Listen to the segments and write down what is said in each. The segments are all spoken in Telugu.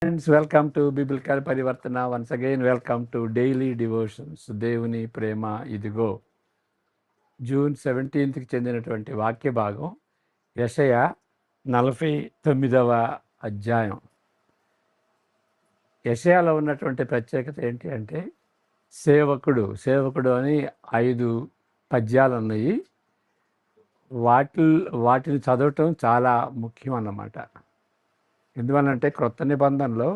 ఫ్రెండ్స్, వెల్కమ్ టు బిబిలికల్ పరివర్తన. Once again welcome to daily devotions. దేవుని ప్రేమ ఇదిగో. జూన్ 17కి చెందినటువంటి వాక్య భాగం యెషయా 49వ అధ్యాయం. యెషయాలో ఉన్నటువంటి ప్రత్యేకత ఏంటి అంటే సేవకుడు అని 5 పద్యాలు ఉన్నాయి. వాటిని చదవటం చాలా ముఖ్యం అన్నమాట. ఎందువల్లంటే క్రొత్త నిబంధనలో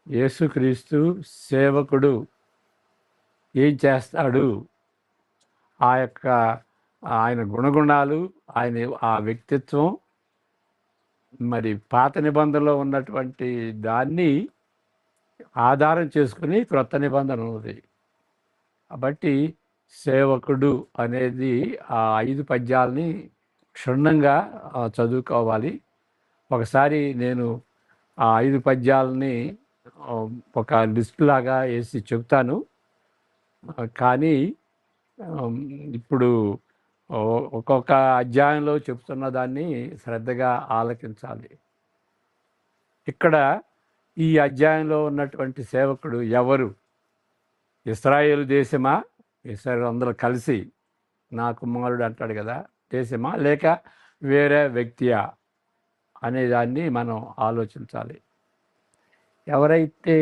యేసుక్రీస్తు సేవకుడు ఏం చేస్తాడు, ఆయన గుణగుణాలు, ఆయన ఆ వ్యక్తిత్వం, మరి పాత నిబంధనలో ఉన్నటువంటి దాన్ని ఆధారం చేసుకుని క్రొత్త నిబంధన ఉన్నది. కాబట్టి సేవకుడు అనేది ఆ 5 పద్యాలని క్షుణ్ణంగా చదువుకోవాలి. ఒకసారి నేను ఆ 5 పద్యాలని ఒక లిస్ట్ లాగా వేసి చెప్తాను. కానీ ఇప్పుడు ఒక్కొక్క అధ్యాయంలో చెప్తున్న దాన్ని శ్రద్ధగా ఆలకించాలి. ఇక్కడ ఈ అధ్యాయంలో ఉన్నటువంటి సేవకుడు ఎవరు? ఇశ్రాయేలు దేశమా? ఇశ్రాయేలు అందరూ కలిసి నా కుమారుడు అంటాడు కదా, దేశమా లేక వేరే వ్యక్తియా అనేదాన్ని మనం ఆలోచించాలి. ఎవరైతే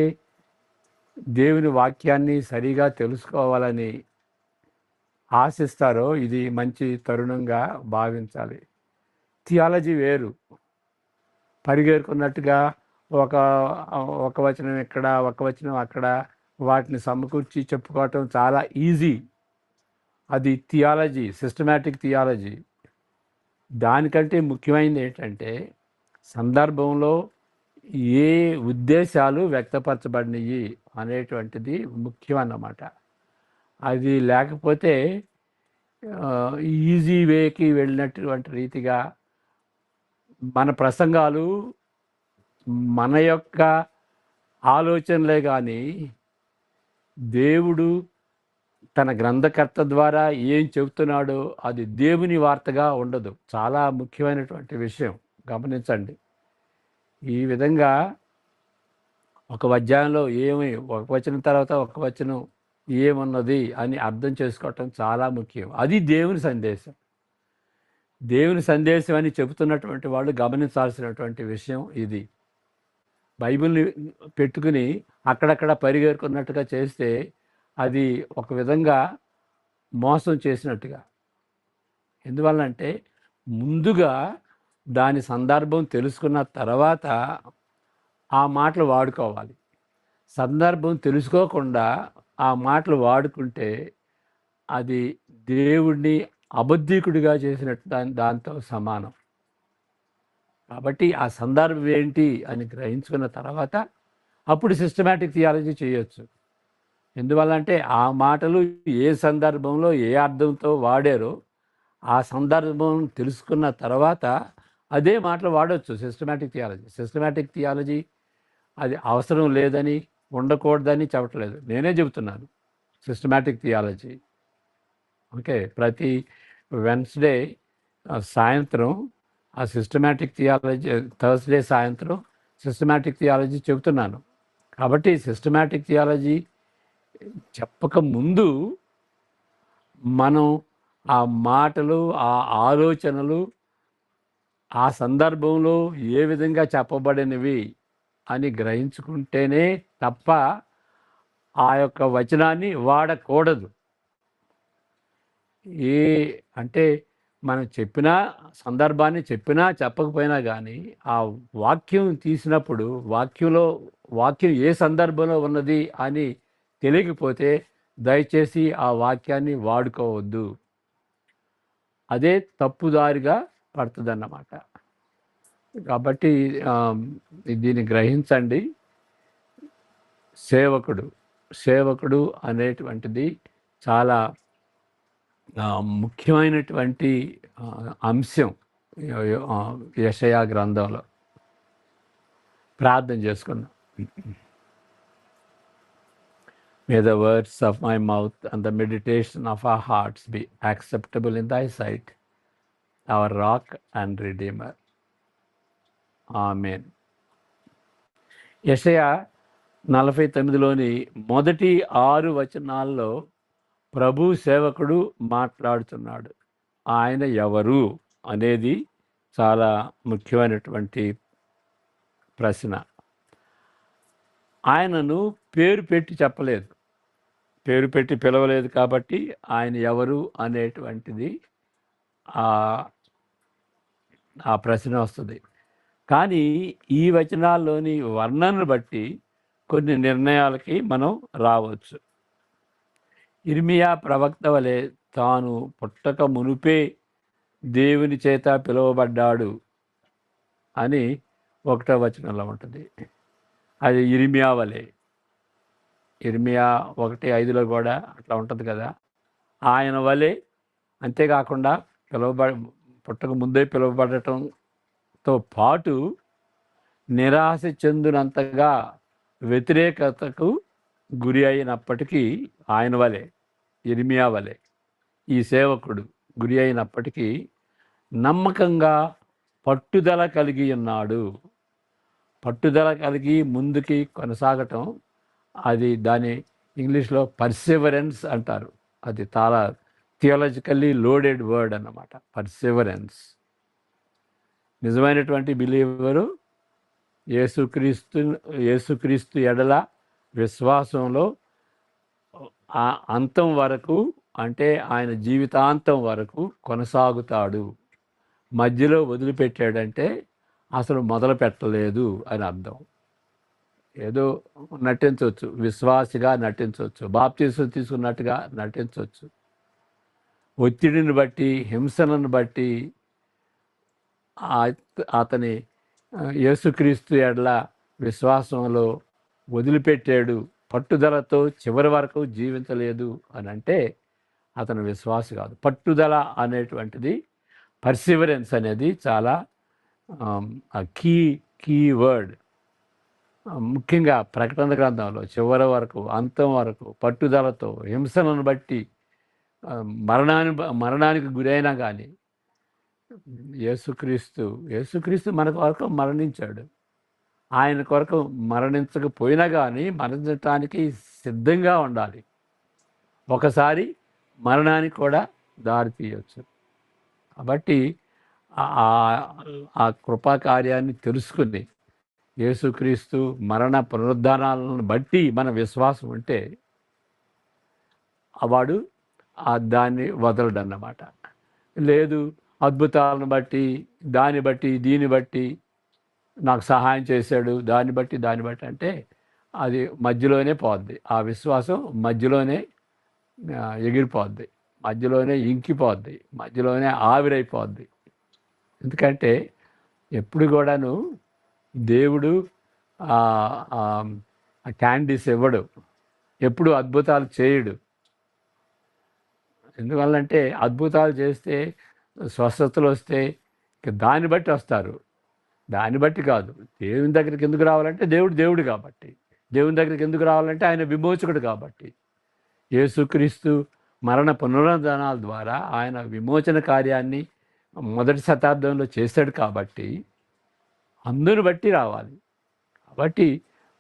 దేవుని వాక్యాన్ని సరిగా తెలుసుకోవాలని ఆశిస్తారో ఇది మంచి తరుణంగా భావించాలి. థియాలజీ వేరు. పరిగెరుకున్నట్టుగా ఒక వచనం ఇక్కడ, ఒక వచనం అక్కడ, వాటిని సమకూర్చి చెప్పుకోవటం చాలా ఈజీ. అది థియాలజీ, సిస్టమాటిక్ థియాలజీ. దానికంటే ముఖ్యమైనది ఏంటంటే సందర్భంలో ఏ ఉద్దేశాలు వ్యక్తపరచబడినవి అనేటువంటిది ముఖ్యం అన్నమాట. అది లేకపోతే ఈజీ వేకి వెళ్ళినటువంటి రీతిగా మన ప్రసంగాలు మన యొక్క ఆలోచనలే కానీ దేవుడు తన గ్రంథకర్త ద్వారా ఏం చెబుతున్నాడో అది దేవుని వార్తగా ఉండదు. చాలా ముఖ్యమైనటువంటి విషయం గమనించండి. ఈ విధంగా ఒక అధ్యాయంలో ఒక వచనం తర్వాత ఒక వచనం ఏమున్నది అని అర్థం చేసుకోవటం చాలా ముఖ్యం. అది దేవుని సందేశం. దేవుని సందేశం అని చెబుతున్నటువంటి వాళ్ళు గమనించాల్సినటువంటి విషయం ఇది. బైబిల్ని పెట్టుకుని అక్కడక్కడ పరిగెరుకున్నట్టుగా చేస్తే అది ఒక విధంగా మోసం చేసినట్టుగా. ఎందువల్లంటే ముందుగా దాని సందర్భం తెలుసుకున్న తర్వాత ఆ మాటలు వాడుకోవాలి. సందర్భం తెలుసుకోకుండా ఆ మాటలు వాడుకుంటే అది దేవుడిని అబద్ధీకుడిగా చేసినట్టు దాంతో సమానం. కాబట్టి ఆ సందర్భం ఏంటి అని గ్రహించుకున్న తర్వాత అప్పుడు సిస్టమాటిక్ థియాలజీ చేయొచ్చు. ఎందువల్లంటే ఆ మాటలు ఏ సందర్భంలో ఏ అర్థంతో వాడారో ఆ సందర్భం తెలుసుకున్న తర్వాత అదే మాటలు వాడవచ్చు. సిస్టమాటిక్ థియాలజీ అది అవసరం లేదని, ఉండకూడదని చెప్పట్లేదు, నేనే చెబుతున్నాను. Systematic theology okay. ప్రతి వెన్స్డే సాయంత్రం ఆ సిస్టమాటిక్ థియాలజీ, థర్స్డే సాయంత్రం సిస్టమాటిక్ థియాలజీ చెబుతున్నాను. కాబట్టి సిస్టమాటిక్ థియాలజీ చెప్పక ముందు మనం ఆ మాటలు, ఆ ఆలోచనలు ఆ సందర్భంలో ఏ విధంగా చెప్పబడినవి అని గ్రహించుకుంటేనే తప్ప ఆ యొక్క వచనాన్ని వాడకూడదు. అంటే మనం చెప్పినా, సందర్భాన్ని చెప్పినా చెప్పకపోయినా కానీ ఆ వాక్యం తీసినప్పుడు వాక్యం ఏ సందర్భంలో ఉన్నది అని తెలియకపోతే దయచేసి ఆ వాక్యాన్ని వాడుకోవద్దు. అదే తప్పుదారిగా పడుతుందన్నమాట. కాబట్టి దీన్ని గ్రహించండి. సేవకుడు అనేటువంటిది చాలా ముఖ్యమైనటువంటి అంశం యెషయా గ్రంథంలో. ప్రార్థన చేసుకుందాం. May the words of my mouth and the meditation of our hearts be acceptable in thy sight, our rock and redeemer. Amen. యెషయా 49లోని మొదటి 6 వచనాల్లో ప్రభు సేవకుడు మాట్లాడుతున్నాడు. ఆయన ఎవరు అనేది చాలా ముఖ్యమైనటువంటి ప్రశ్న. ఆయనను పేరు పెట్టి చెప్పలేదు, పేరు పెట్టి పిలవలేదు కాబట్టి ఆయన ఎవరు అనేటువంటిది ఆ ప్రశ్న వస్తుంది. కానీ ఈ వచనాల్లోని వర్ణనను బట్టి కొన్ని నిర్ణయాలకి మనం రావచ్చు. ఇర్మియా ప్రవక్త వలె తాను పుట్టక మునుపే దేవుని చేత పిలువబడ్డాడు అని 1వ వచనంలో ఉంటుంది. అది ఇర్మియా వలె. ఇర్మియా 1:5లో కూడా అట్లా ఉంటుంది కదా. ఆయన వలె, అంతేకాకుండా పుట్టక ముందే పిలువబడటంతో పాటు నిరాశ చెందినంతగా వ్యతిరేకతకు గురి అయినప్పటికీ ఆయన వలె, ఇర్మియా వలె ఈ సేవకుడు గురి అయినప్పటికీ నమ్మకంగా పట్టుదల కలిగి ఉన్నాడు. పట్టుదల కలిగి ముందుకి కొనసాగటం, అది దాని ఇంగ్లీష్లో పర్సివరెన్స్ అంటారు. అది చాలా థియాలజికల్లీ లోడెడ్ వర్డ్ అన్నమాట, పర్సివరెన్స్. నిజమైనటువంటి బిలీవరు యేసుక్రీస్తు ఎడల విశ్వాసంలో ఆ అంతం వరకు, అంటే ఆయన జీవితాంతం వరకు కొనసాగుతాడు. మధ్యలో వదిలిపెట్టాడంటే అసలు మొదలు పెట్టలేదు అని అర్థం. ఏదో నటించవచ్చు, విశ్వాసిగా నటించవచ్చు, బాప్తీసం తీసుకున్నట్టుగా నటించవచ్చు. ఒత్తిడిని బట్టి, హింసలను బట్టి అతని యేసుక్రీస్తు ఎడల విశ్వాసంలో వదిలిపెట్టాడు, పట్టుదలతో చివరి వరకు జీవించలేదు అని అంటే అతను విశ్వాసి కాదు. పట్టుదల అనేటువంటిది, పర్సివరెన్స్ అనేది చాలా కీ వర్డ్. ముఖ్యంగా ప్రకటన గ్రంథంలో చివరి వరకు, అంతం వరకు పట్టుదలతో, హింసలను బట్టి, మరణానికి గురైనా కానీ యేసుక్రీస్తు మన కొరకు మరణించాడు. ఆయన కొరకు మరణించకపోయినా కానీ మరణించటానికి సిద్ధంగా ఉండాలి. ఒకసారి మరణానికి కూడా దారి తీయవచ్చు. కాబట్టి ఆ కృపా కార్యాన్ని తెలుసుకుని యేసుక్రీస్తు మరణ పునరుద్ధానాలను బట్టి మన విశ్వాసం ఉంటే వాడు దాన్ని వదలడన్నమాట. లేదు, అద్భుతాలను బట్టి, దీన్ని బట్టి నాకు సహాయం చేశాడు, దాన్ని బట్టి అంటే అది మధ్యలోనే పోద్ది. ఆ విశ్వాసం మధ్యలోనే ఎగిరిపోద్ది, మధ్యలోనే ఇంకిపోద్ది, మధ్యలోనే ఆవిరైపోద్ది. ఎందుకంటే ఎప్పుడు కూడాను దేవుడు క్యాండీస్ ఇవ్వడు, ఎప్పుడు అద్భుతాలు చేయడు. ఎందువల్లంటే అద్భుతాలు చేస్తే, స్వస్థతలు వస్తే దాన్ని బట్టి వస్తారు, దాన్ని బట్టి కాదు. దేవుని దగ్గరికి ఎందుకు రావాలంటే దేవుడు కాబట్టి, దేవుని దగ్గరికి ఎందుకు రావాలంటే ఆయన విమోచకుడు కాబట్టి. యేసుక్రీస్తు మరణ పునరుద్ధానాల ద్వారా ఆయన విమోచన కార్యాన్ని మొదటి శతాబ్దంలో చేశాడు కాబట్టి అందుని బట్టి రావాలి. కాబట్టి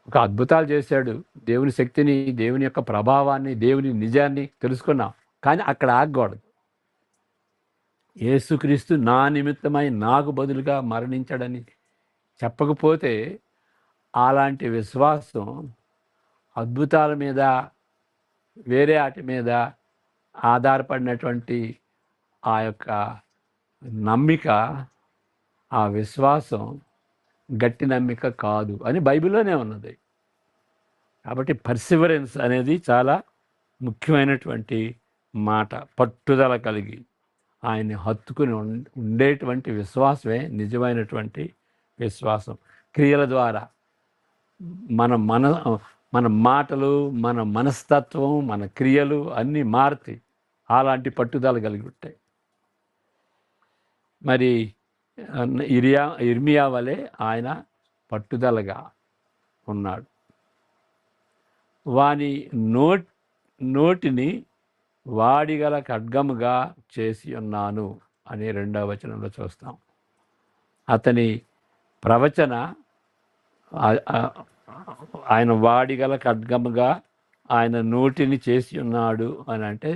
ఒక అద్భుతాలు చేశాడు, దేవుని శక్తిని, దేవుని యొక్క ప్రభావాన్ని, దేవుని నిజాన్ని తెలుసుకున్నాం. కానీ అక్కడ ఆగకూడదు. యేసుక్రీస్తు నా నిమిత్తమై నాకు బదులుగా మరణించాడని చెప్పకపోతే అలాంటి విశ్వాసం అద్భుతాల మీద, వేరే వాటి మీద ఆధారపడినటువంటి ఆ యొక్క నమ్మిక, ఆ విశ్వాసం గట్టి నమ్మిక కాదు అని బైబిల్లోనే ఉన్నది. కాబట్టి పర్సివరెన్స్ అనేది చాలా ముఖ్యమైనటువంటి మాట. పట్టుదల కలిగి ఆయన్ని హత్తుకుని ఉండేటువంటి విశ్వాసమే నిజమైనటువంటి విశ్వాసం. క్రియల ద్వారా మన మాటలు, మన మనస్తత్వం, మన క్రియలు అన్నీ మారుతాయి అలాంటి పట్టుదల కలిగి ఉంటాయి. మరి ఇర్మియా వలె ఆయన పట్టుదలగా ఉన్నాడు. వాని నోటిని వాడిగల ఖడ్గముగా చేసి ఉన్నాను అని 2వ వచనంలో చూస్తాం. అతని ప్రవచన ఆయన వాడిగల ఖడ్గముగా ఆయన నోటిని చేసి ఉన్నాడు అని అంటే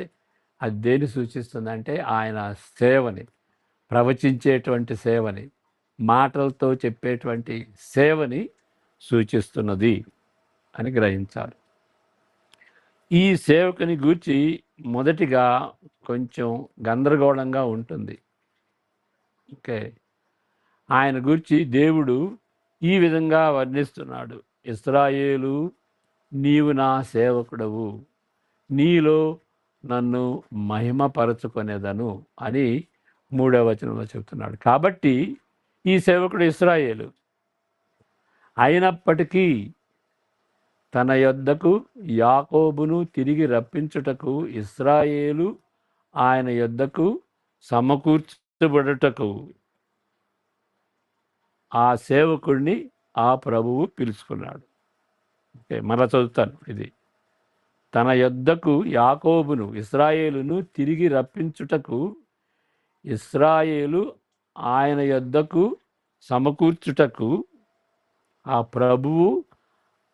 అది దేని సూచిస్తుంది అంటే ఆయన సేవని, ప్రవచించేటువంటి సేవని, మాటలతో చెప్పేటువంటి సేవని సూచిస్తున్నది అని గ్రహించాలి. ఈ సేవకుని గూర్చి మొదటిగా కొంచెం గందరగోళంగా ఉంటుంది. ఓకే, ఆయన గూర్చి దేవుడు ఈ విధంగా వర్ణిస్తున్నాడు. ఇశ్రాయేలు, నీవు నా సేవకుడవు, నీలో నన్ను మహిమపరచుకొనేదను అని 3వ వచనంలో చెప్తున్నాడు. కాబట్టి ఈ సేవకుడు ఇశ్రాయేలు అయినప్పటికీ తన యొద్దకు యాకోబును తిరిగి రప్పించుటకు, ఇశ్రాయేలు ఆయన యొద్దకు సమకూర్చబడుటకు ఆ సేవకుడిని ఆ ప్రభువు పిలుచుకున్నాడు. ఓకే, మరలా చదువుతాను. ఇది తన యొద్దకు యాకోబును, ఇశ్రాయేలును తిరిగి రప్పించుటకు, ఇశ్రాయేలు ఆయన యొద్దకు సమకూర్చుటకు ఆ ప్రభువు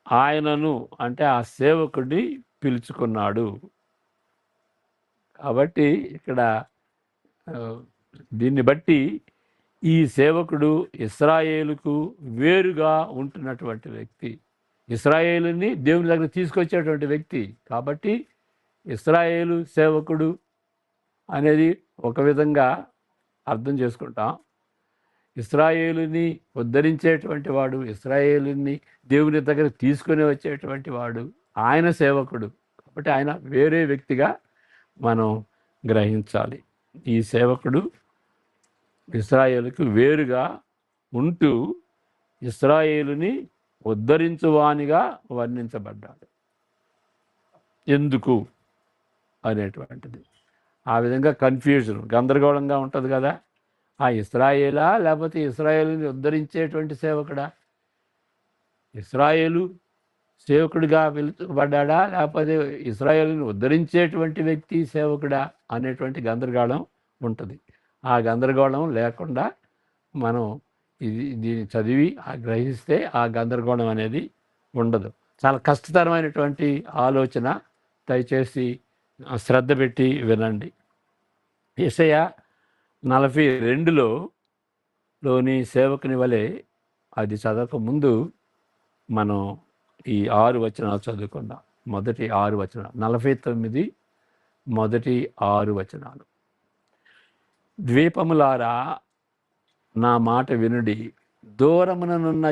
ఆయనను అంటే ఆ సేవకుడిని పిలుచుకున్నాడు. కాబట్టి ఇక్కడ దీన్ని బట్టి ఈ సేవకుడు ఇశ్రాయేలుకు వేరుగా ఉంటున్నటువంటి వ్యక్తి, ఇశ్రాయేలుని దేవుని దగ్గర తీసుకొచ్చేటువంటి వ్యక్తి. కాబట్టి ఇశ్రాయేలు సేవకుడు అనేది ఒక విధంగా అర్థం చేసుకుంటాం. ఇశ్రాయేలుని ఉద్ధరించేటువంటి వాడు, ఇశ్రాయేలుని దేవుని దగ్గర తీసుకొని వచ్చేటువంటి వాడు ఆయన సేవకుడు. కాబట్టి ఆయన వేరే వ్యక్తిగా మనం గ్రహించాలి. ఈ సేవకుడు ఇశ్రాయేలుకు వేరుగా ఉంటూ ఇశ్రాయేలుని ఉద్ధరించువానిగా వర్ణించబడ్డాడు. ఎందుకు అనేటువంటిది ఆ విధంగా కన్ఫ్యూజన్, గందరగోళంగా ఉంటుంది కదా. ఆ ఇశ్రాయేలా లేకపోతే ఇశ్రాయేలుని ఉద్ధరించేటువంటి సేవకుడా? ఇశ్రాయేలు సేవకుడిగా పిలుచుబడ్డా లేకపోతే ఇశ్రాయేలుని ఉద్ధరించేటువంటి వ్యక్తి సేవకుడా అనేటువంటి గందరగోళం ఉంటుంది. ఆ గందరగోళం లేకుండా మనం దీన్ని చదివి గ్రహిస్తే ఆ గందరగోళం అనేది ఉండదు. చాలా కష్టతరమైనటువంటి ఆలోచన, దయచేసి శ్రద్ధ పెట్టి వినండి. యెషయా 42లోని సేవకుని వలె అది చదవక ముందు మనం ఈ 6 వచనాలు చదువుకుందాం. మొదటి 6 వచనాలు, 49 మొదటి 6 వచనాలు. ద్వీపములారా నా మాట వినుడి, దూరముననున్న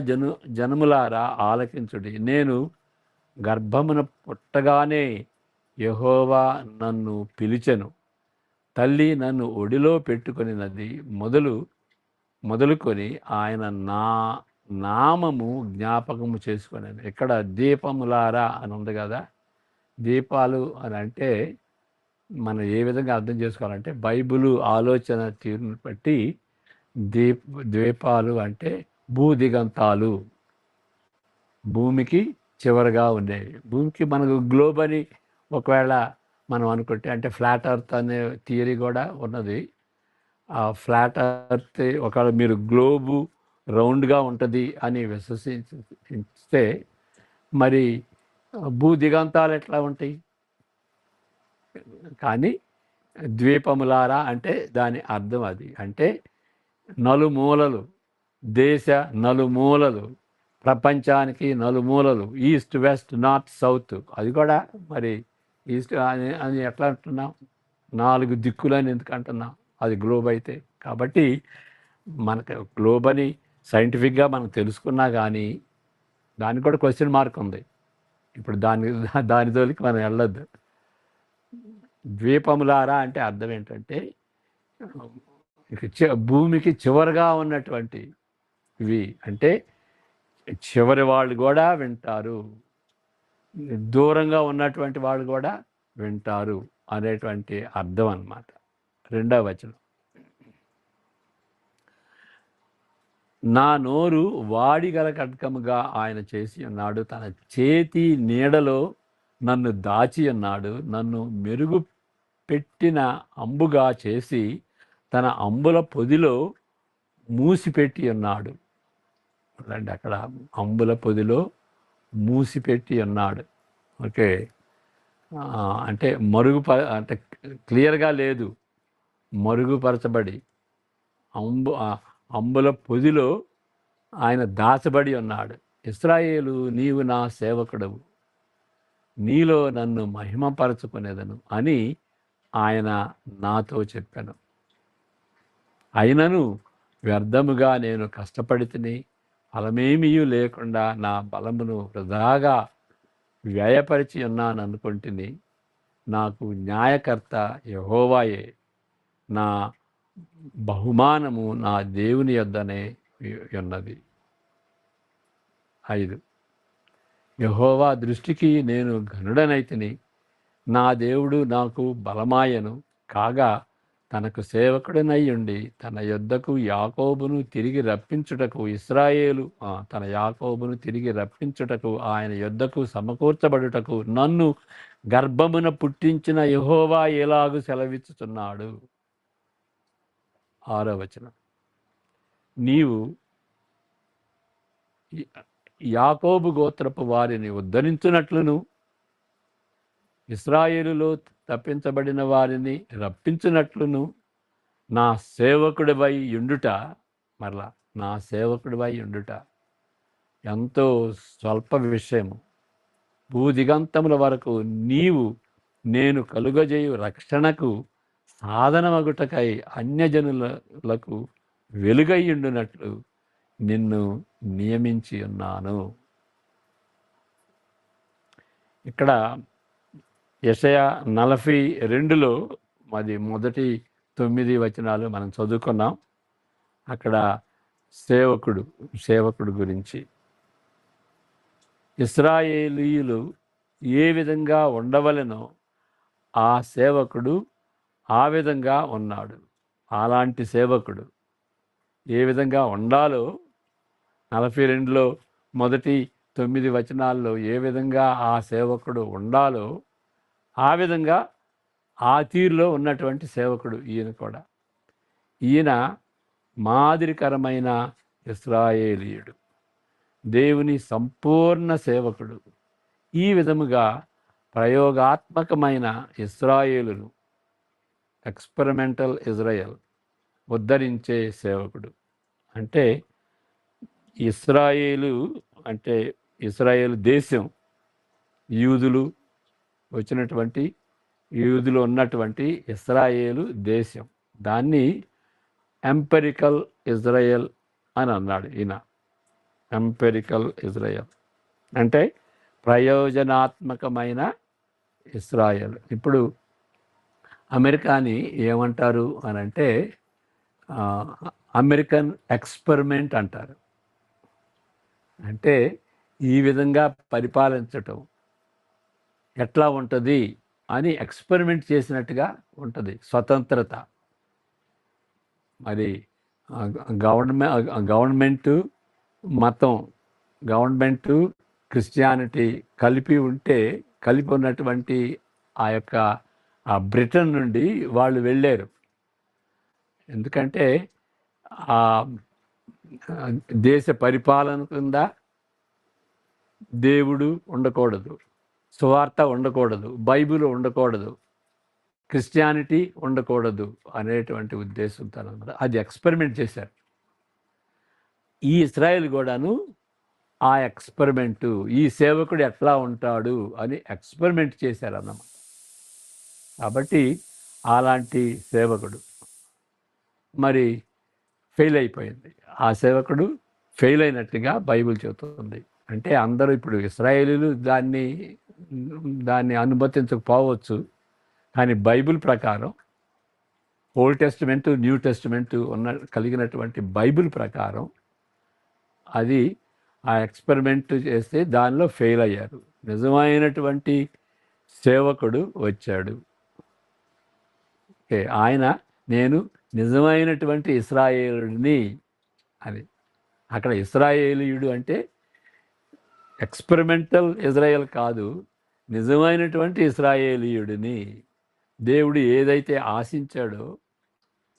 జనములారా ఆలకించుడి. నేను గర్భమున పుట్టగానే యెహోవా నన్ను పిలిచెను, తల్లి నన్ను ఒడిలో పెట్టుకొనినది మొదలుకొని ఆయన నా నామము జ్ఞాపకము చేసుకునేది. ఇక్కడ దీపములారా అని ఉంది కదా. దీపాలు అని అంటే మనం ఏ విధంగా అర్థం చేసుకోవాలంటే బైబిలు ఆలోచన తీరును బట్టి ద్వీపాలు అంటే భూదిగంతాలు, భూమికి చివరగా ఉండేవి. భూమికి మనకు గ్లోబ్ అని ఒకవేళ మనం అనుకుంటే అంటే ఫ్లాట్ ఎర్త్ అనే థియరీ కూడా ఉన్నది. ఆ ఫ్లాట్ ఎర్త్ ఒకవేళ మీరు గ్లోబు రౌండ్గా ఉంటుంది అని విశ్వసిస్తే మరి భూదిగంతాలు ఎట్లా ఉంటాయి? కానీ ద్వీపములారా అంటే దాని అర్థం అది. అంటే నలుమూలలు, దేశ నలుమూలలు, ప్రపంచానికి నలుమూలలు, ఈస్ట్ వెస్ట్ నార్త్ సౌత్. అది కూడా మరి ఈస్ట్ అని ఎట్లా అంటున్నాం? 4 దిక్కులని ఎందుకు అంటున్నాం? అది గ్లోబ్ అయితే. కాబట్టి మనకు గ్లోబ్ అని సైంటిఫిక్గా మనం తెలుసుకున్నా కానీ దానికి కూడా క్వశ్చన్ మార్క్ ఉంది. ఇప్పుడు దాని జోలికి మనం వెళ్ళొద్దు. ద్వీపములారా అంటే అర్థం ఏంటంటే భూమికి చివరగా ఉన్నటువంటి ఇవి, అంటే చివరి వాళ్ళు కూడా వింటారు, దూరంగా ఉన్నటువంటి వాళ్ళు కూడా వింటారు అనేటువంటి అర్థం అన్నమాట. 2వ వచనం, నా నోరు వాడిగల ఖడ్గముగా ఆయన చేసి ఉన్నాడు, తన చేతి నీడలో నన్ను దాచి ఉన్నాడు, నన్ను మెరుగు పెట్టిన అంబుగా చేసి తన అంబుల పొదిలో మూసిపెట్టి ఉన్నాడు. అక్కడ అంబుల పొదిలో మూసిపెట్టి ఉన్నాడు. ఓకే. అంటే అంటే క్లియర్గా లేదు, మరుగుపరచబడి అంబుల పొదిలో ఆయన దాచబడి ఉన్నాడు. ఇశ్రాయేలు, నీవు నా సేవకుడవు, నీలో నన్ను మహిమపరచుకునేదను అని ఆయన నాతో చెప్పాను. అయినను వ్యర్థముగా నేను కష్టపడితిని, ఫలమేమీ లేకుండా నా బలమును వృధాగా వ్యయపరిచి ఉన్నాననుకుంటుని. నాకు న్యాయకర్త యెహోవాయే, నా బహుమానము నా దేవుని యొద్దనే ఉన్నది. 5. యెహోవా దృష్టికి నేను ఘనుడనైతిని, నా దేవుడు నాకు బలమాయను. కాగా తనకు సేవకుడనై ఉండి తన యొద్దకు యాకోబును తిరిగి రప్పించుటకు తన యాకోబును తిరిగి రప్పించుటకు ఆయన యొద్దకు సమకూర్చబడుటకు నన్ను గర్భమున పుట్టించిన యెహోవా ఎలాగు సెలవిచ్చుచున్నాడు. 6వ వచనం. నీవు యాకోబు గోత్రపు వారిని ఉద్ధరించునట్లును, ఇశ్రాయేలులో తప్పించబడిన వారిని రప్పించునట్లును నా సేవకుడివై ఉండుట. మరలా నా సేవకుడివై ఉండుట ఎంతో స్వల్ప విషయము. భూదిగంతముల వరకు నీవు నేను కలుగజేయు రక్షణకు సాధనమగుటకై అన్యజనులకు వెలుగయ్యుండునట్లు నిన్ను నియమించి ఉన్నాను. ఇక్కడ యెషయా 42లో మొదటి 9 వచనాలు మనం చదువుకున్నాం. అక్కడ సేవకుడు గురించి, ఇశ్రాయేలీయులు ఏ విధంగా ఉండవలెనో ఆ సేవకుడు ఆ విధంగా ఉన్నాడు. అలాంటి సేవకుడు ఏ విధంగా ఉండాలో 42లో మొదటి 9 వచనాల్లో ఏ విధంగా ఆ సేవకుడు ఉండాలో ఆ విధంగా ఆ తీరులో ఉన్నటువంటి సేవకుడు ఈయన కూడా. ఈయన మాదిరికరమైన ఇశ్రాయేలీయుడు, దేవుని సంపూర్ణ సేవకుడు. ఈ విధముగా ప్రయోగాత్మకమైన ఇశ్రాయేలును, ఎక్స్పెరిమెంటల్ ఇజ్రాయెల్, ఉద్ధరించే సేవకుడు. అంటే ఇశ్రాయేలు దేశం, యూదులు ఉన్నటువంటి ఇశ్రాయేలు దేశం, దాన్ని ఎంపెరికల్ ఇజ్రాయెల్ అని అన్నాడు ఈయన. ఎంపెరికల్ ఇజ్రాయెల్ అంటే ప్రయోజనాత్మకమైన ఇశ్రాయెల్. ఇప్పుడు అమెరికాని ఏమంటారు అని అంటే అమెరికన్ ఎక్స్పెరిమెంట్ అంటారు. అంటే ఈ విధంగా పరిపాలించటం ఎట్లా ఉంటుంది అని ఎక్స్పెరిమెంట్ చేసినట్టుగా ఉంటుంది. స్వతంత్రత. మరి గవర్నమెంటు మతం, గవర్నమెంటు క్రిస్టియానిటీ కలిపి ఉన్నటువంటి ఆ బ్రిటన్ నుండి వాళ్ళు వెళ్ళారు. ఎందుకంటే ఆ దేశ పరిపాలన కింద దేవుడు ఉండకూడదు, సువార్త ఉండకూడదు, బైబిల్ ఉండకూడదు, క్రిస్టియానిటీ ఉండకూడదు అనేటువంటి ఉద్దేశంతో అన్నమాట. అది ఎక్స్పెరిమెంట్ చేశారు. ఈ ఇశ్రాయేల్ కూడాను ఆ ఎక్స్పెరిమెంటు, ఈ సేవకుడు ఎట్లా ఉంటాడు అని ఎక్స్పెరిమెంట్ చేశారన్నమాట. కాబట్టి అలాంటి సేవకుడు మరి ఫెయిల్ అయిపోయింది. ఆ సేవకుడు ఫెయిల్ అయినట్టుగా బైబిల్ చెబుతుంది. అంటే అందరూ ఇప్పుడు ఇశ్రాయేలీలు దాన్ని అనుమతించకపోవచ్చు, కానీ బైబిల్ ప్రకారం, ఓల్డ్ టెస్టిమెంటు, న్యూ టెస్టిమెంటు కలిగినటువంటి బైబిల్ ప్రకారం అది ఆ ఎక్స్పెరిమెంట్ చేస్తే దానిలో ఫెయిల్ అయ్యారు. నిజమైనటువంటి సేవకుడు వచ్చాడు. ఆయన నేను నిజమైనటువంటి ఇశ్రాయేలుని అని. అక్కడ ఇశ్రాయేలీయుడు అంటే ఎక్స్పెరిమెంటల్ ఇజ్రాయెల్ కాదు, నిజమైనటువంటి ఇశ్రాయేలీయుడిని. దేవుడు ఏదైతే ఆశించాడో,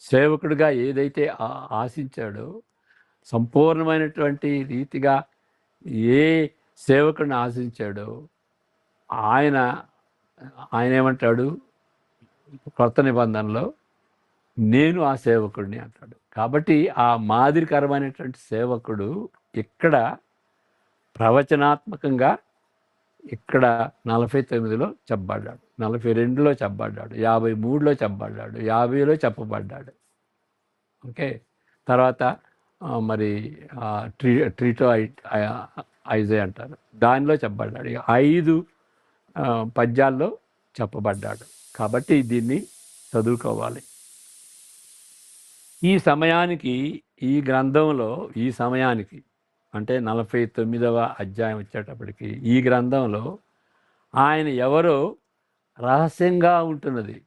సేవకుడిగా ఏదైతే ఆశించాడో, సంపూర్ణమైనటువంటి రీతిగా ఏ సేవకుడిని ఆశించాడో ఆయన ఆయన ఏమంటాడు కొత్త నిబంధనలో, నేను ఆ సేవకుడిని అంటాడు. కాబట్టి ఆ మాదిరికరమైనటువంటి సేవకుడు ఇక్కడ ప్రవచనాత్మకంగా ఇక్కడ 49లో చెప్పబడ్డాడు, 42లో చెప్పబడ్డాడు, 53లో చెప్పబడ్డాడు, 50లో చెప్పబడ్డాడు. ఓకే. తర్వాత మరి ట్రీటో ఐజే అంటారు, దానిలో చెప్పబడ్డాడు. 5 పద్యాల్లో చెప్పబడ్డాడు. కాబట్టి దీన్ని చదువుకోవాలి. ఈ సమయానికి ఈ గ్రంథంలో ఈ సమయానికి అంటే 49వ అధ్యాయం వచ్చేటప్పటికి ఈ గ్రంథంలో ఆయన ఎవరో రహస్యంగా ఉంటున్నది.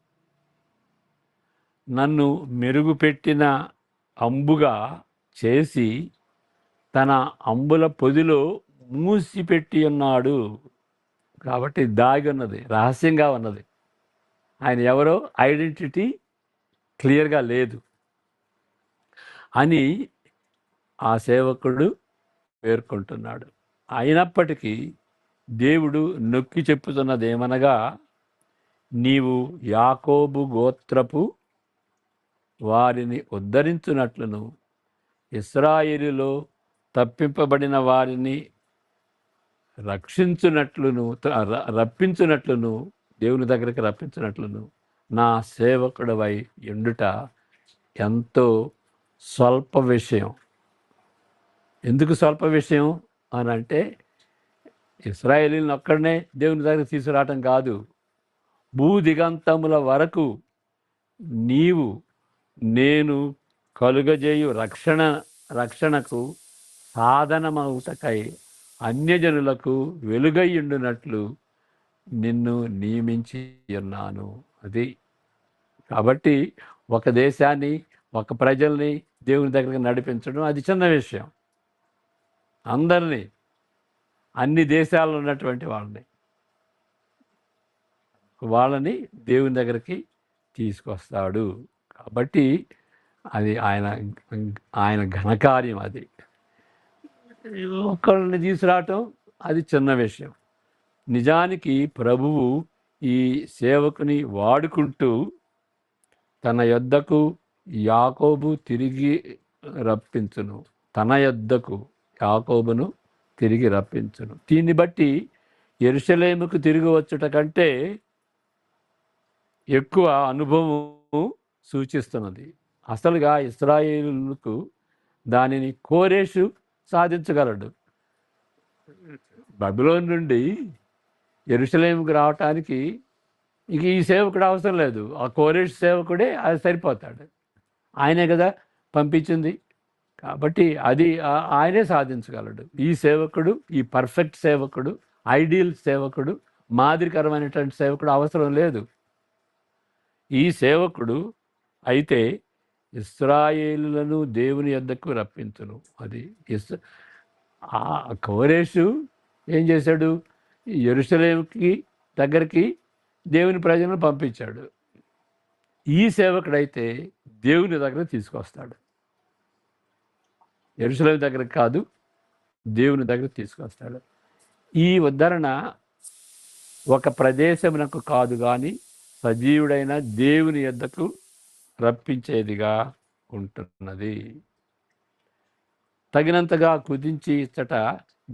నన్ను మెరుగుపెట్టిన అంబుగా చేసి తన అంబుల పొదిలో మూసిపెట్టి ఉన్నాడు. కాబట్టి దాగి ఉన్నది, రహస్యంగా ఉన్నది. ఆయన ఎవరో ఐడెంటిటీ క్లియర్గా లేదు అని ఆ సేవకుడు పేర్కొంటున్నాడు. అయినప్పటికీ దేవుడు నొక్కి చెప్పుతున్నదేమనగా, నీవు యాకోబు గోత్రపు వారిని ఉద్ధరించున్నట్లును ఇశ్రాయేలులో తప్పింపబడిన వారిని రప్పించున్నట్లును దేవుని దగ్గరికి రప్పించినట్లును నా సేవకుడవై ఎండుట ఎంతో స్వల్ప విషయం. ఎందుకు స్వల్ప విషయం అని అంటే, ఇశ్రాయేలీలను ఒక్కడనే దేవుని దగ్గర తీసుకురావటం కాదు, భూదిగంతముల వరకు నీవు నేను కలుగజేయు రక్షణకు సాధనమవుటకై అన్యజనులకు వెలుగయ్యుండునట్లు నిన్ను నియమించి ఉన్నాను. అది కాబట్టి ఒక దేశాన్ని, ఒక ప్రజల్ని దేవుని దగ్గరికి నడిపించడం అది చిన్న విషయం. అందరినీ, అన్ని దేశాల్లో ఉన్నటువంటి వాళ్ళని దేవుని దగ్గరికి తీసుకొస్తాడు. కాబట్టి అది ఆయన ఘనకార్యం. అది ఒకళ్ళని తీసుకురావటం అది చిన్న విషయం. నిజానికి ప్రభువు ఈ సేవకుని వాడుకుంటూ తన యొద్దకు యాకోబు తిరిగి రప్పించును, తన యొద్దకు యాకోబును తిరిగి రప్పించును. దీన్ని బట్టి యెరూషలేముకు తిరిగి వచ్చుట కంటే ఎక్కువ అనుభవం సూచిస్తున్నది. అసలుగా ఇశ్రాయేలుకు దానిని కోరేషు సాధించగలడు. బబులోను నుండి యెరూషలేముకు రావటానికి ఇక ఈ సేవకుడు అవసరం లేదు, ఆ కోరేషు సేవకుడే అది సరిపోతాడు. ఆయనే కదా పంపించింది. కాబట్టి అది ఆయనే సాధించగలడు. ఈ సేవకుడు, ఈ పర్ఫెక్ట్ సేవకుడు, ఐడియల్ సేవకుడు, మాదిరికరమైనటువంటి సేవకుడు అవసరం లేదు. ఈ సేవకుడు అయితే ఇశ్రాయేలులను దేవుని యొద్దకు రప్పించును. అది ఆ కోరేషు ఏం చేశాడు? యెరూషలేముకి దగ్గరికి దేవుని ప్రజలను పంపించాడు. ఈ సేవకుడైతే దేవుని దగ్గర తీసుకొస్తాడు. యెరూషలేము దగ్గరకు కాదు, దేవుని దగ్గర తీసుకొస్తాడు. ఈ ఉద్ధరణ ఒక ప్రదేశమునకు కాదు కానీ సజీవుడైన దేవుని యొద్దకు రప్పించేదిగా ఉంటున్నది. తగినంతగా కుదించి ఇచ్చట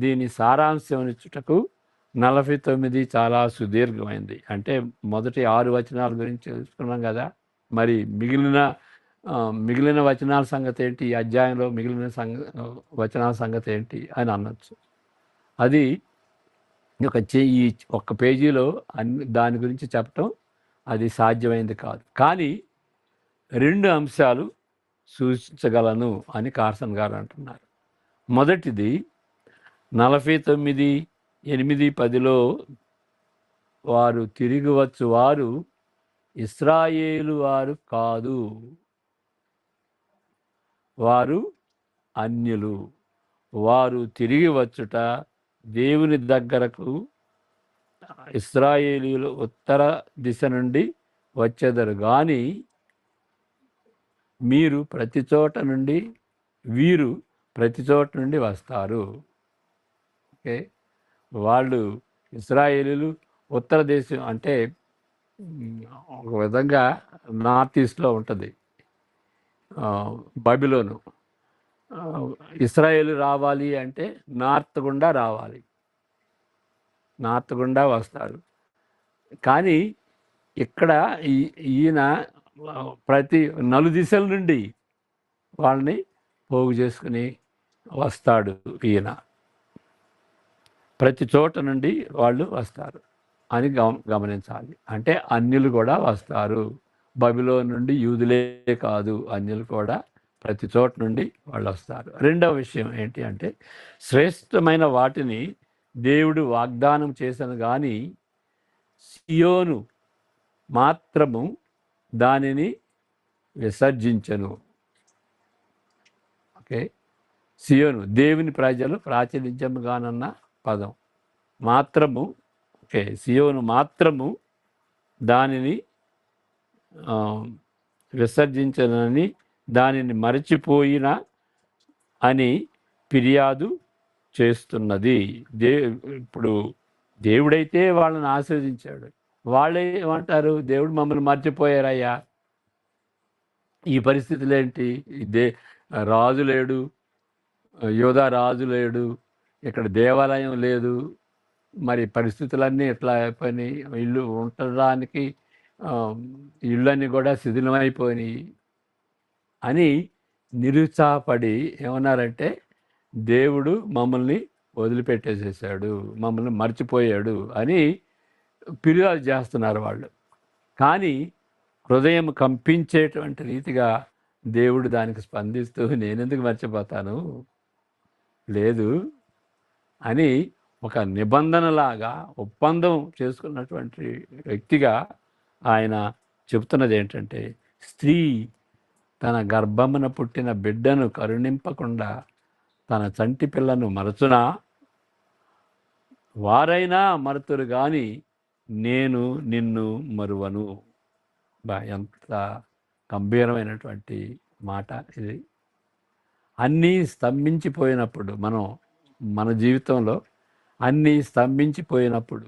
దీని సారాంశం ఇచ్చుటకు 49 చాలా సుదీర్ఘమైంది. అంటే మొదటి 6 వచనాల గురించి తెలుసుకున్నాం కదా. మరి మిగిలిన వచనాల సంగతి ఏంటి, ఈ అధ్యాయంలో మిగిలిన వచనాల సంగతి ఏంటి అని అనొచ్చు. అది ఈ ఒక్క పేజీలో దాని గురించి చెప్పటం అది సాధ్యమైంది కాదు. కానీ 2 అంశాలు సూచించగలను అని కార్సన్ గారు అంటున్నారు. మొదటిది 49:8-10లో వారు తిరిగి వచ్చు వారు ఇశ్రాయేలు వారు కాదు, వారు అన్యులు. వారు తిరిగి వచ్చుట దేవుని దగ్గరకు ఇశ్రాయేలీయులు ఉత్తర దిశ నుండి వచ్చేదరు కానీ వీరు ప్రతి చోట నుండి వస్తారు. ఓకే. వాళ్ళు ఇశ్రాయేలీలు ఉత్తర దేశం అంటే ఒక విధంగా నార్త్ ఈస్ట్లో ఉంటుంది బబిలోను. ఇశ్రాయేలు రావాలి అంటే నార్త్ గుండా రావాలి, నార్త్ గుండా వస్తారు. కానీ ఇక్కడ ఈయన ప్రతి నలుదిశల నుండి వాళ్ళని పోగు చేసుకుని వస్తాడు. ఈయన ప్రతి చోట నుండి వాళ్ళు వస్తారు అని గమనించాలి. అంటే అన్యులు కూడా వస్తారు. బబిలోను నుండి యూదులే కాదు, అన్యులు కూడా ప్రతి చోట నుండి వాళ్ళు వస్తారు. రెండవ విషయం ఏంటి అంటే, శ్రేష్టమైన వాటిని దేవుడు వాగ్దానం చేశాను కానీ సియోను మాత్రము దానిని విసర్జించను. ఓకే, సియోను దేవుని ప్రజలు ప్రాతినిధ్యముగానన్న పదం మాత్రము. ఓకే, సియోను మాత్రము దానిని విసర్జించనని, దానిని మరచిపోయిన అని ఫిర్యాదు చేస్తున్నది. ఇప్పుడు దేవుడైతే వాళ్ళని ఆశీర్వదించాడు, వాళ్ళే ఏమంటారు, దేవుడు మమ్మల్ని మర్చిపోయారయ్యా, ఈ పరిస్థితులు ఏంటి, రాజు లేడు, యోధా రాజు లేడు, ఇక్కడ దేవాలయం లేదు, మరి పరిస్థితులన్నీ ఎట్లా అయిపోయినాయి, ఇల్లు ఉండడానికి ఇళ్ళన్నీ కూడా శిథిలమైపోయినాయి అని నిరుత్సాహపడి ఏమన్నారంటే, దేవుడు మమ్మల్ని వదిలిపెట్టేసేసాడు, మమ్మల్ని మర్చిపోయాడు అని ఫిర్యాదు చేస్తున్నారు వాళ్ళు. కానీ హృదయం కంపించేటువంటి రీతిగా దేవుడు దానికి స్పందిస్తూ, నేనెందుకు మర్చిపోతాను, లేదు అని ఒక నిబంధనలాగా ఒప్పందం చేసుకున్నటువంటి వ్యక్తిగా ఆయన చెబుతున్నది ఏంటంటే, స్త్రీ తన గర్భమున పుట్టిన బిడ్డను కరుణింపకుండా తన చంటి పిల్లను మరచునా, వారైనా మరుతురు కానీ నేను నిన్ను మరువను. ఎంత గంభీరమైనటువంటి మాట ఇది. అన్నీ స్తంభించిపోయినప్పుడు, మన జీవితంలో అన్నీ స్తంభించిపోయినప్పుడు,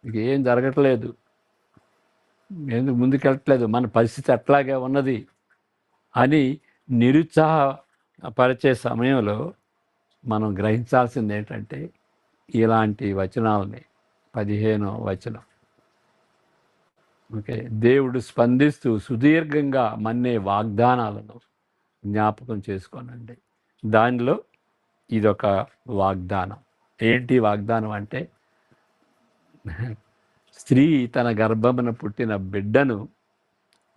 ఇక ఏం జరగట్లేదు, ఎందుకు ముందుకెళ్ళట్లేదు, మన పరిస్థితి అట్లాగే ఉన్నది అని నిరుత్సాహపరిచే సమయంలో మనం గ్రహించాల్సింది ఏంటంటే, ఇలాంటి వచనాలని 15వ వచనం. ఓకే, దేవుడు స్పందిస్తూ సుదీర్ఘంగా మన్నే వాగ్దానాలను జ్ఞాపకం చేసుకోనండి. దానిలో ఇదొక వాగ్దానం. ఏంటి వాగ్దానం అంటే, స్త్రీ తన గర్భమున పుట్టిన బిడ్డను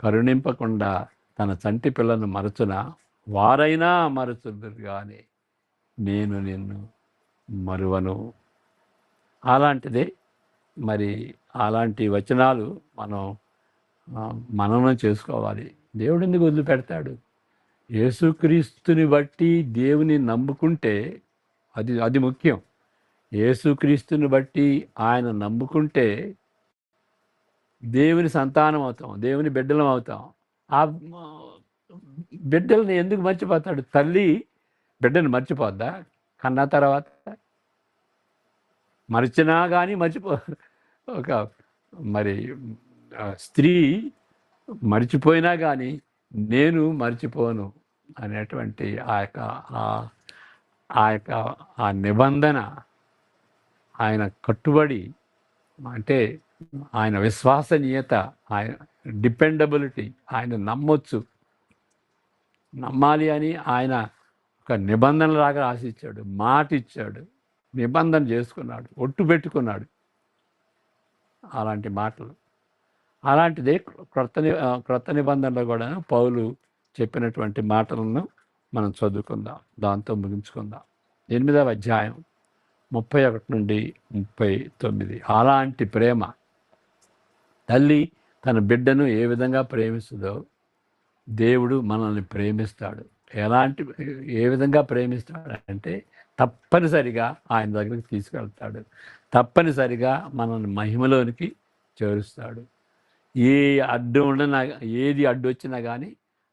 కరుణింపకుండా తన చంటి పిల్లను మరచున, వారైనా మరచుదురు కానీ నేను నిన్ను మరువను. అలాంటిదే మరి అలాంటి వచనాలు మననం చేసుకోవాలి. దేవుడు ఎందుకు వదిలిపెడతాడు? యేసుక్రీస్తుని బట్టి దేవుని నమ్ముకుంటే అది ముఖ్యం. యేసుక్రీస్తుని బట్టి ఆయన నమ్ముకుంటే దేవుని సంతానం అవుతాం, దేవుని బిడ్డలం అవుతాం. ఆ బిడ్డల్ని ఎందుకు మర్చిపోతాడు? తల్లి బిడ్డను మర్చిపోద్దా? కన్నా తర్వాత మర్చినా కానీ ఒక మరి స్త్రీ మర్చిపోయినా కానీ నేను మర్చిపోను అనేటువంటి ఆ నిబంధన, ఆయన కట్టుబడి, అంటే ఆయన విశ్వసనీయత, ఆయన డిపెండబిలిటీ, ఆయన నమ్మాలి అని ఆయన ఒక నిబంధనలాగా రాసిచ్చాడు, మాట ఇచ్చాడు, నిబంధన చేసుకున్నాడు, ఒట్టు పెట్టుకున్నాడు. అలాంటి మాటలు, అలాంటిదే క్రొత్త నిబంధనలో కూడా పౌలు చెప్పినటువంటి మాటలను మనం చదువుకుందాం, దాంతో ముగించుకుందాం. 8వ అధ్యాయం 31 నుండి 39. అలాంటి ప్రేమ, తల్లి తన బిడ్డను ఏ విధంగా ప్రేమిస్తుందో దేవుడు మనల్ని ప్రేమిస్తాడు. ఏ విధంగా ప్రేమిస్తాడు అంటే, తప్పనిసరిగా ఆయన దగ్గరికి తీసుకెళ్తాడు, తప్పనిసరిగా మనల్ని మహిమలోనికి చేరుస్తాడు. ఏది అడ్డు వచ్చినా కానీ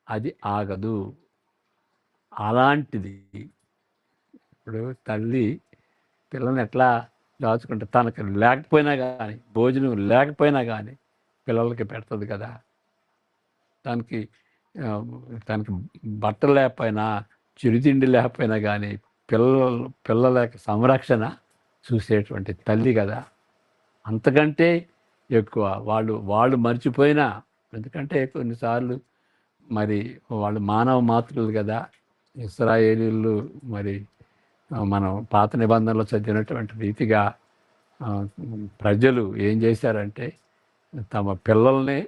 అది ఆగదు. అలాంటిది ఇప్పుడు తల్లి పిల్లని ఎట్లా దాచుకుంటే తనకు లేకపోయినా కానీ, భోజనం లేకపోయినా కానీ పిల్లలకి పెడుతుంది కదా. తనకి తనకి బట్టలు లేకపోయినా, చిరుతిండి లేకపోయినా కానీ పిల్లల యొక్క సంరక్షణ చూసేటువంటి తల్లి కదా. అంతకంటే ఎక్కువ వాళ్ళు మర్చిపోయినా, ఎందుకంటే కొన్నిసార్లు మరి వాళ్ళు మానవ మాతృలు కదా. ఇశ్రాయేలీయులు మరి మనం పాత నిబంధనలో చదివినటువంటి రీతిగా ప్రజలు ఏం చేశారంటే తమ పిల్లల్ని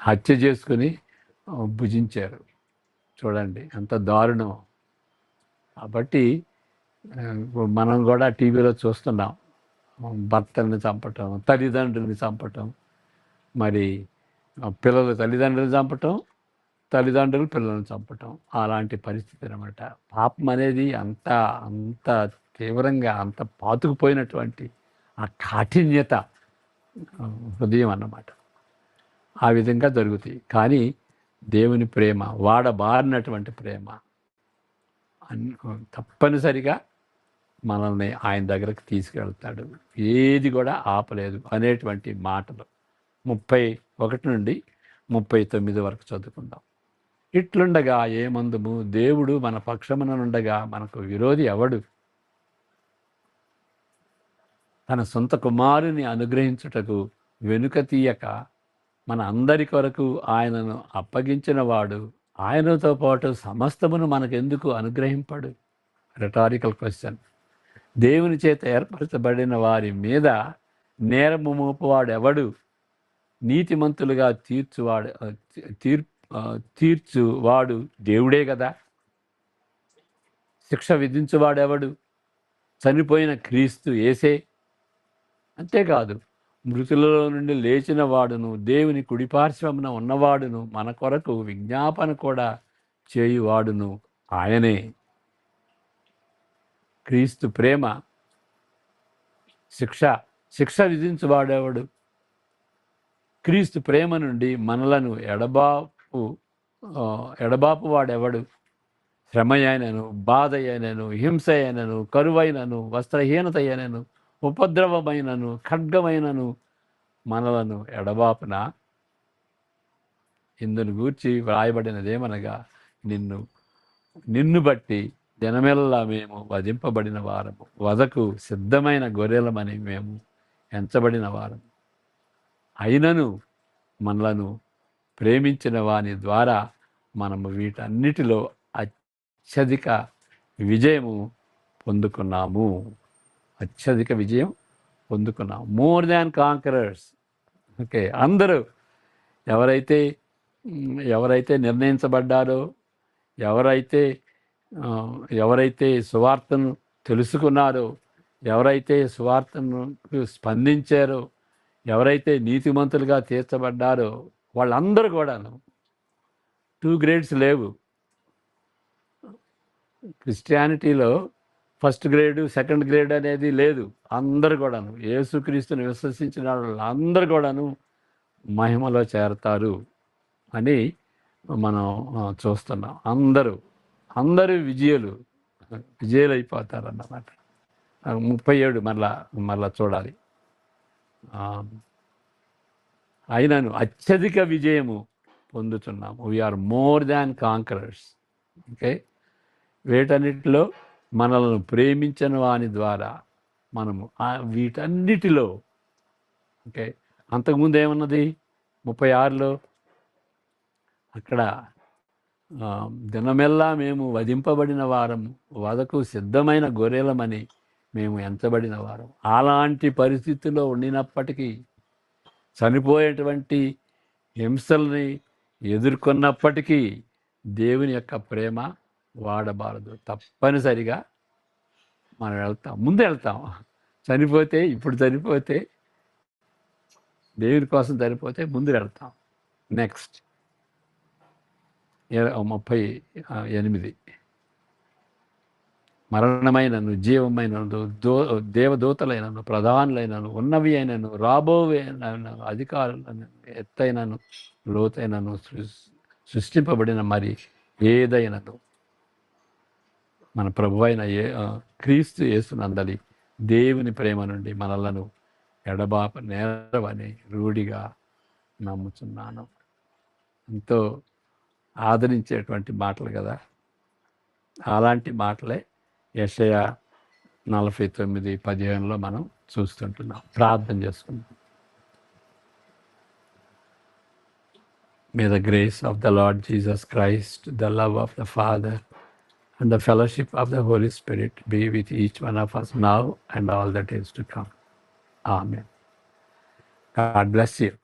హత్య చేసుకుని భుజించారు. చూడండి ఎంత దారుణం. కాబట్టి మనం కూడా టీవీలో చూస్తున్నాం, భర్తల్ని చంపటం, తల్లిదండ్రుల్ని చంపటం, మరి పిల్లలు తల్లిదండ్రులు చంపటం, తల్లిదండ్రులు పిల్లల్ని చంపటం, అలాంటి పరిస్థితి అనమాట. పాపం అనేది అంత అంత తీవ్రంగా, అంత పాతుకుపోయినటువంటి ఆ కాఠిన్యత హృదయం అన్నమాట. ఆ విధంగా జరుగుతాయి. కానీ దేవుని ప్రేమ, వాడబారినటువంటి ప్రేమ తప్పనిసరిగా మనల్ని ఆయన దగ్గరకు తీసుకెళ్తాడు. ఏది కూడా ఆపలేదు అనేటువంటి మాటలు 31 నుండి 39 వరకు చదువుకుందాం. ఇట్లుండగా ఏమందుము, దేవుడు మన పక్షముననుండగా మనకు విరోధి ఎవడు? తన సొంత కుమారుని అనుగ్రహించుటకు వెనుక తీయక మన అందరి కొరకు ఆయనను అప్పగించిన వాడు ఆయనతో పాటు సమస్తమును మనకెందుకు అనుగ్రహింపడు? రెటారికల్ క్వశ్చన్. దేవుని చేత ఏర్పరచబడిన వారి మీద నేరము మోపువాడు ఎవడు? నీతిమంతులుగా తీర్చువాడు దేవుడే కదా. శిక్ష విధించువాడెవడు? చనిపోయిన క్రీస్తు యేసే. అంతేకాదు, మృతులలో నుండి లేచిన వాడును, దేవుని కుడిపార్శ్వమున ఉన్నవాడును, మన కొరకు విజ్ఞాపన కూడా చేయువాడును ఆయనే. క్రీస్తు ప్రేమ శిక్ష విధించువాడెవడు? క్రీస్తు ప్రేమ నుండి మనలను ఎడబాపు వాడెవడు? శ్రమ అయినను, బాధ అయినను, హింస అయినను, కరువైనను, వస్త్రహీనత అయినను, ఉపద్రవమైనను, ఖడ్గమైనను మనలను ఎడబాపున. ఇందును గూర్చి వ్రాయబడినదేమనగా, నిన్ను బట్టి దినమెల్లా మేము వధింపబడిన వారము, వధకు సిద్ధమైన గొర్రెలమని మేము ఎంచబడిన వారము. అయినను మనలను ప్రేమించిన వాని ద్వారా మనము వీటన్నిటిలో అత్యధిక విజయము పొందుకున్నాము. అత్యధిక విజయం పొందుకున్నాము. More than conquerors. ఓకే, అందరూ ఎవరైతే నిర్ణయించబడ్డారో, ఎవరైతే సువార్తను తెలుసుకున్నారో, ఎవరైతే సువార్తను స్పందించారో, ఎవరైతే నీతిమంతులుగా తీర్చబడ్డారో వాళ్ళందరూ కూడాను 2 గ్రేడ్స్ లేవు. క్రిస్టియానిటీలో ఫస్ట్ గ్రేడు, సెకండ్ గ్రేడ్ అనేది లేదు. అందరు కూడాను యేసుక్రీస్తుని విశ్వసించిన వాళ్ళందరూ కూడాను మహిమలో చేరతారు అని మనం చూస్తున్నాం. అందరూ విజయులు అయిపోతారన్నమాట. 37 మరలా చూడాలి. అయినను అత్యధిక విజయము పొందుతున్నాము. We are more than conquerors. Okay, వీటన్నిటిలో మనల్ని ప్రేమించిన వాని ద్వారా మనము వీటన్నిటిలో. ఓకే, అంతకుముందు ఏమన్నది 36లో? అక్కడ దినమెల్లా మేము వధింపబడిన వారము, వధకు సిద్ధమైన గొర్రెలమని మేము ఎంచబడిన వారం. అలాంటి పరిస్థితుల్లో ఉండినప్పటికీ, చనిపోయేటువంటి హింసల్ని ఎదుర్కొన్నప్పటికీ దేవుని యొక్క ప్రేమ వాడబారదు. తప్పనిసరిగా మనం ముందు వెళ్తాం. ఇప్పుడు చనిపోతే దేవుని కోసం చనిపోతే ముందు వెళ్తాం. నెక్స్ట్ 38. మరణమైనను, జీవమైనను, దేవదూతలైనను, ప్రధానులైనను, ఉన్నవి అయినను, రాబోవే అయినను, అధికారులను, ఎత్తైనను, లోతైనను, సృష్టింపబడిన మరి ఏదైనను మన ప్రభు అయిన క్రీస్తు యేసునందలి దేవుని ప్రేమ నుండి మనలను ఎడబాప నేరవని రూఢిగా నమ్ముచున్నాను. ఎంతో ఆదరించేటువంటి మాటలు కదా. అలాంటి మాటలే యెషయా 49:15 మనం చూస్తుంటున్నాం. ప్రార్థన చేసుకుందాం. May the grace of the Lord Jesus Christ, the love of the Father, and the fellowship of the Holy Spirit be with each one of us now and all that is to come. Amen. God bless you.